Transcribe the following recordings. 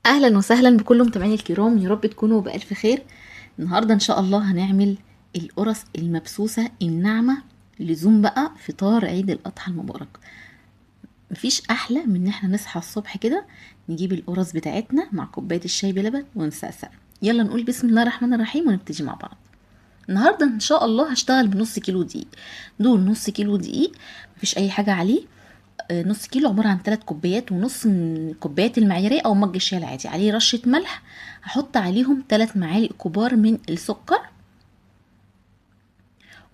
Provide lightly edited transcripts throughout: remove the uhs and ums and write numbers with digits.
اهلا وسهلا بكل متابعيني الكرام، يا رب تكونوا بالف خير. النهارده ان شاء الله هنعمل القرص المبسوسه الناعمه لزوم بقى فطار عيد الاضحى المبارك. مفيش احلى من ان احنا نصحى الصبح كده نجيب القرص بتاعتنا مع كوبايه الشاي بلبن ونسقسق. يلا نقول بسم الله الرحمن الرحيم ونبتدي مع بعض. النهارده ان شاء الله هشتغل بنص كيلو دقيق. دول نص كيلو دقيق، مفيش اي حاجه عليه. نص كيلو عبارة عن 3 كوبايات ونص من الكوبايات المعيارية او مج الشاي العادي، عليه رشة ملح. هحط عليهم 3 معالق كبار من السكر،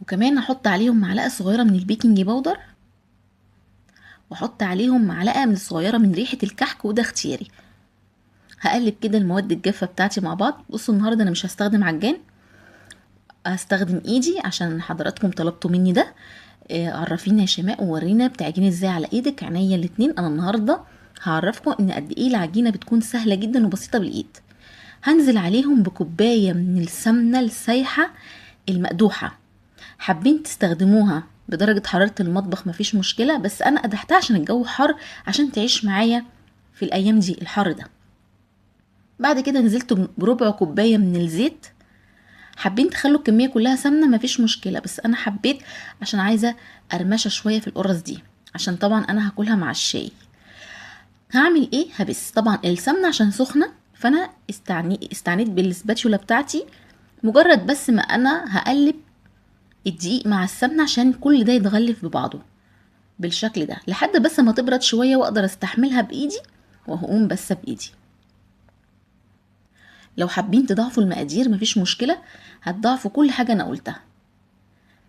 وكمان هحط عليهم معلقة صغيرة من البيكنج باودر، واحط عليهم معلقة من الصغيرة من ريحة الكحك، وده اختياري. هقلب كده المواد الجافة بتاعتي مع بعض. بصوا النهاردة انا مش هستخدم عجان، هستخدم ايدي عشان حضراتكم طلبتوا مني ده. عرفينا يا شيماء وورينا بتعجني ازاي على ايدك. عينيا الاتنين. انا النهارده هعرفكم ان قد ايه العجينه بتكون سهله جدا وبسيطه بالايد. هنزل عليهم بكوبايه من السمنه السايحه المقدوحه. حابين تستخدموها بدرجه حراره المطبخ مفيش مشكله، بس انا قدحتها عشان الجو حر، عشان تعيش معايا في الايام دي الحر ده. بعد كده نزلت بربع كوبايه من الزيت. حابين تخلوا الكميه كلها سمنه مفيش مشكله، بس انا حبيت عشان عايزه قرمشه شويه في القرص دي، عشان طبعا انا هاكلها مع الشاي. هعمل ايه؟ هبس طبعا السمنه عشان سخنه، فانا استعنيت بالسباتشولا بتاعتي. مجرد بس ما انا هقلب الدقيق مع السمنه عشان كل ده يتغلف ببعضه بالشكل ده، لحد بس ما تبرد شويه واقدر استحملها بايدي، وهقوم بس بايدي. لو حابين تضاعفوا المقادير مفيش مشكله، هتضاعفوا كل حاجه انا قلتها.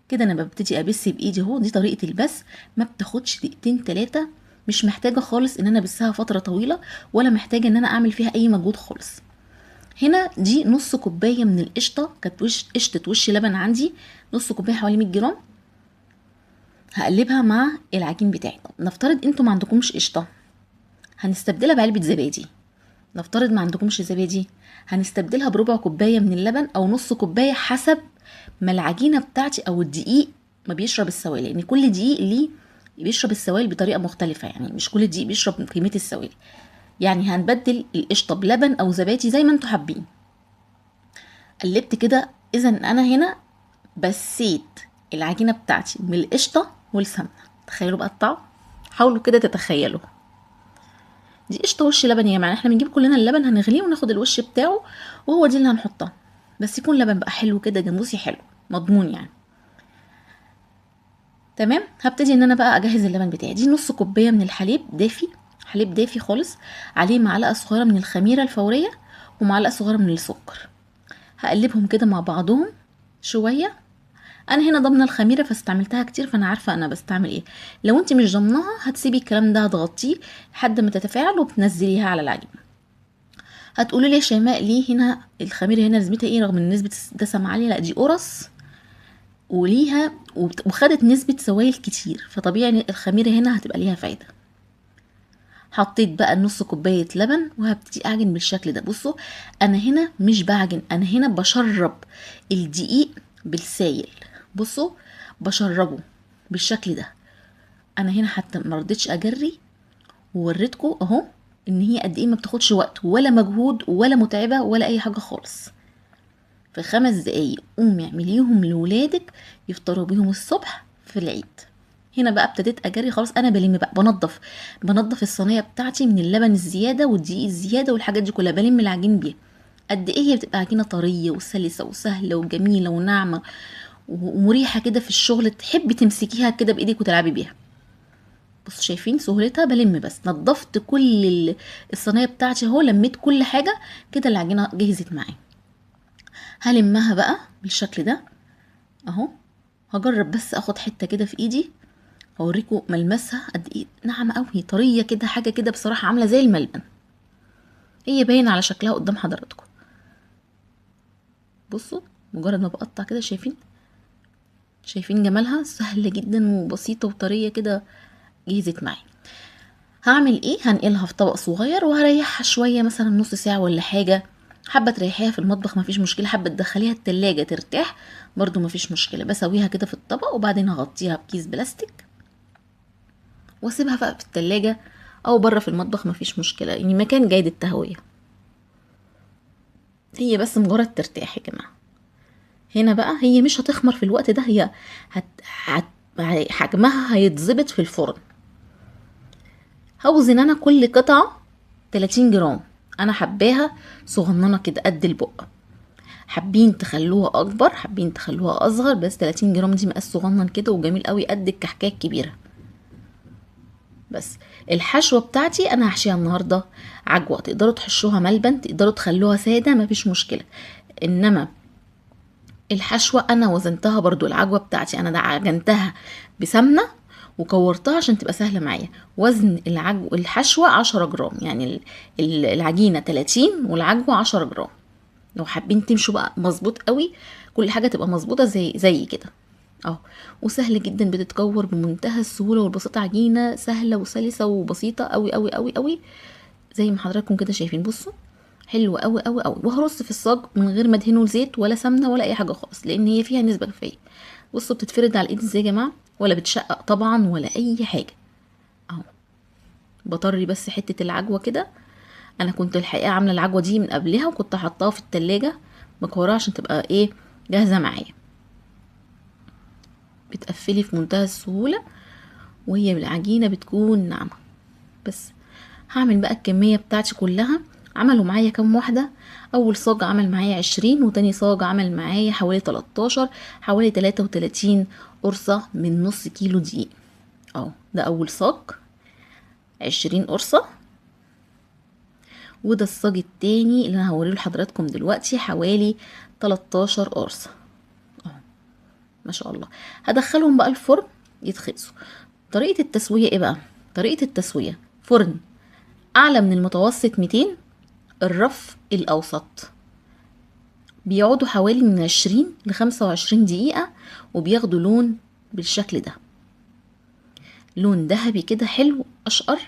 كده انا ببتدي ابس بايدي اهو. دي طريقه البس، ما بتاخدش دقيقتين 3. مش محتاجه خالص ان انا ابسها فتره طويله، ولا محتاجه ان انا اعمل فيها اي مجهود خالص. هنا دي نص كوبايه من القشطه، كانت قشطه وش لبن عندي، نص كوبايه حوالي 100 جرام. هقلبها مع العجين بتاعي. نفترض انتوا ما عندكمش قشطه، هنستبدلها بعلبه زبادي. نفترض ما عندكمش زبادي، هنستبدلها بربع كوبايه من اللبن او نص كوبايه، حسب ما العجينه بتاعتي او الدقيق ما بيشرب السوائل، لان كل دقيق ليه بيشرب السوائل بطريقه مختلفه، يعني مش كل دقيق بيشرب كميه السوائل. يعني هنبدل القشطه بلبن او زبادي زي ما انتوا حابين. قلبت كده. اذا انا هنا بسيت العجينه بتاعتي من القشطه والسمنه. تخيلوا بقى الطعم، حاولوا كده تتخيلوا. دي قشطه وش لبن يا جماعه، احنا بنجيب كلنا اللبن هنغليه وناخد الوش بتاعه، وهو دي اللي هنحطها. بس يكون لبن بقى حلو كده جاموسي حلو مضمون يعني. تمام. هبتدي ان انا بقى اجهز اللبن بتاعي. دي نص كوبايه من الحليب دافي، حليب دافي خالص، عليه معلقه صغيره من الخميره الفوريه، ومعلقه صغيره من السكر. هقلبهم كده مع بعضهم شويه. انا هنا ضامنه الخميره فاستعملتها كتير، فانا عارفه انا بستعمل ايه. لو انت مش ضامناها هتسيبي الكلام ده، هتغطيه لحد ما تتفاعل وبتنزليها على العجين. هتقولي لي يا شيماء ليه هنا الخميره هنا لازمتها ايه رغم ان نسبه دسم عاليه؟ لا، دي قرص وليها وخدت نسبة سوائل كتير، فطبيعي الخميرة هنا هتبقى ليها فايدة. حطيت بقى نص كوباية لبن وهبتدي اعجن بالشكل ده. بصوا انا هنا مش بعجن، انا هنا بشرب الدقيق بالسايل. بصوا بشربه بالشكل ده. انا هنا حتى ما رضيتش اجري، ووريتكم اهو ان هي قد ايه ما بتاخدش وقت ولا مجهود ولا متعبة ولا اي حاجة خالص. في 5 دقايق قومي اعمليهم لولادك يفطروا بيهم الصبح في العيد. هنا بقى ابتديت اجري خلاص، انا بلم بقى، بنضف الصينيه بتاعتي من اللبن الزياده والدقيق الزياده والحاجات دي كلها، بلم العجين بيها. قد ايه هي بتبقى عجينه طريه وسلسه وسهله وجميله وناعمه ومريحه كده في الشغل، تحبي تمسكيها كده بايدك وتلعبي بيها. بصوا شايفين سهولتها؟ بلم بس، نضفت كل الصينيه بتاعتي اهو، لميت كل حاجه كده، العجينه جهزت معايا. هلمها بقى بالشكل ده اهو. هجرب بس اخد حته كده في ايدي، اوريكم ملمسها قد ايه ناعمه قوي، طريه كده، حاجه كده بصراحه عامله زي الملبن. هي باين على شكلها قدام حضراتكم. بصوا مجرد ما بقطع كده، شايفين جمالها؟ سهله جدا وبسيطه وطريه كده، جهزت معايا. هعمل ايه؟ هنقلها في طبق صغير وهريحها شويه، مثلا نص ساعه ولا حاجه. حابه تريحيها في المطبخ مفيش مشكله، حابه تدخليها التلاجة ترتاح برضو مفيش مشكله. بسويها كده في الطبق وبعدين هغطيها بكيس بلاستيك واسيبها بقى في التلاجة او بره في المطبخ مفيش مشكله، يعني مكان جيد التهويه. هي بس مجرد ترتاح يا جماعه. هنا بقى هي مش هتخمر في الوقت ده، هي هت... هت... حجمها هيتظبط في الفرن. هوزن انا كل قطعه 30 جرام. انا حباها صغننه كده قد البق، حابين تخلوها اكبر حابين تخلوها اصغر، بس 30 جرام دي مقاس صغنن كده وجميل قوي قد الكحكايه الكبيره. بس الحشوه بتاعتي انا هحشيها النهارده عجوه، تقدروا تحشوها ملبن، تقدروا تخلوها ساده، مفيش مشكله. انما الحشوه انا وزنتها برضو، العجوه بتاعتي انا عجنتها بسمنه وكورتها عشان تبقى سهله معايا. وزن الحشوه 10 جرام، يعني العجينه 30 والعجوه 10 جرام. لو حابين تمشوا بقى مظبوط قوي، كل حاجه تبقى مظبوطه زي كده اهو. وسهل جدا، بتتكور بمنتهى السهوله والبساطه، عجينه سهله وسلسه وبسيطه قوي قوي قوي قوي زي ما حضراتكم كده شايفين. بصوا حلو قوي قوي قوي. وهرص في الصاج من غير ما ادهنه زيت ولا سمنه ولا اي حاجه خالص، لان هي فيها نسبه كفايه. بصوا بتتفرد على الايد ازاي يا جماعه، ولا بتشقق طبعا ولا اي حاجه اهو. بطري بس حته العجوه كده. انا كنت الحقيقه عامله العجوه دي من قبلها، وكنت حطاها في التلاجة مكورها عشان تبقى ايه جاهزه معايا. بتقفلي في منتهى السهوله، وهي بالعجينه بتكون ناعمه. بس هعمل بقى الكميه بتاعتي كلها. عملوا معايا كام واحده؟ اول صاج عمل معايا 20، وتاني صاج عمل معايا حوالي 13، حوالي 33 قرصه من نص كيلو دقيق اهو. ده اول صاج 20 قرصه. وده الصاج التاني اللي انا هوريه لحضراتكم دلوقتي حوالي 13 قرصه اهو. ما شاء الله. هدخلهم بقى الفرن يتخبزوا. طريقه التسويه ايه بقى؟ طريقه التسويه فرن اعلى من المتوسط 200، الرف الاوسط. بيقعدوا حوالي من 20 ل 25 دقيقه، وبياخدوا لون بالشكل ده، لون ذهبي كده حلو اشقر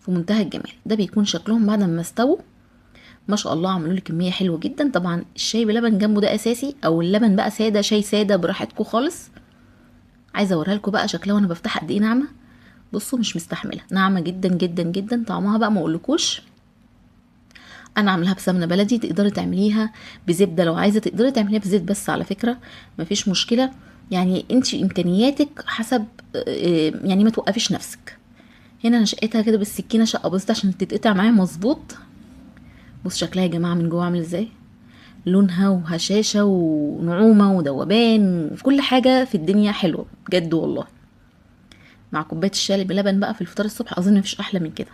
في منتهى الجمال. ده بيكون شكلهم بعد ما استووا. ما شاء الله عملوا لي كميه حلوه جدا. طبعا الشاي بلبن جنبه ده اساسي، او اللبن بقى ساده، شاي ساده براحتكم خالص. عايزه اوريها لكم بقى شكلها وانا بفتح قد ايه ناعمه. بصوا مش مستحمله، ناعمه جدا جدا جدا. طعمها بقى ما اقولكوش. انا عاملاها بسمنه بلدي، تقدري تعمليها بزبده لو عايزه، تقدري تعمليها بزيت بس على فكره مفيش مشكله. يعني انت امكانياتك حسب، يعني ما توقفيش نفسك. هنا انا شقيتها كده بالسكينه شقه بسيطه عشان تتقطع معايا مظبوط. بص شكلها يا جماعه من جوه عامل ازاي، لونها وهشاشه ونعومه وذوبان وكل حاجه في الدنيا حلوه بجد والله. مع كوبايه الشاي بلبن بقى في الفطار الصبح، اظن مفيش احلى من كده.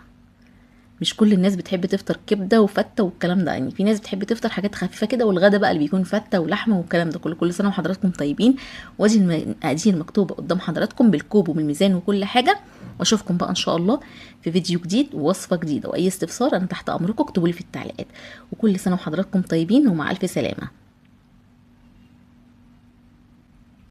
مش كل الناس بتحب تفطر كبده وفته والكلام ده، يعني في ناس بتحب تفطر حاجات خفيفه كده، والغدا بقى اللي بيكون فته ولحمه والكلام ده كله. كل سنه وحضراتكم طيبين. وادي المقادير مكتوبه قدام حضراتكم بالكوب وبالميزان وكل حاجه. واشوفكم بقى ان شاء الله في فيديو جديد ووصفه جديده. واي استفسار انا تحت امركم، اكتبوا لي في التعليقات. وكل سنه وحضراتكم طيبين ومع الف سلامه.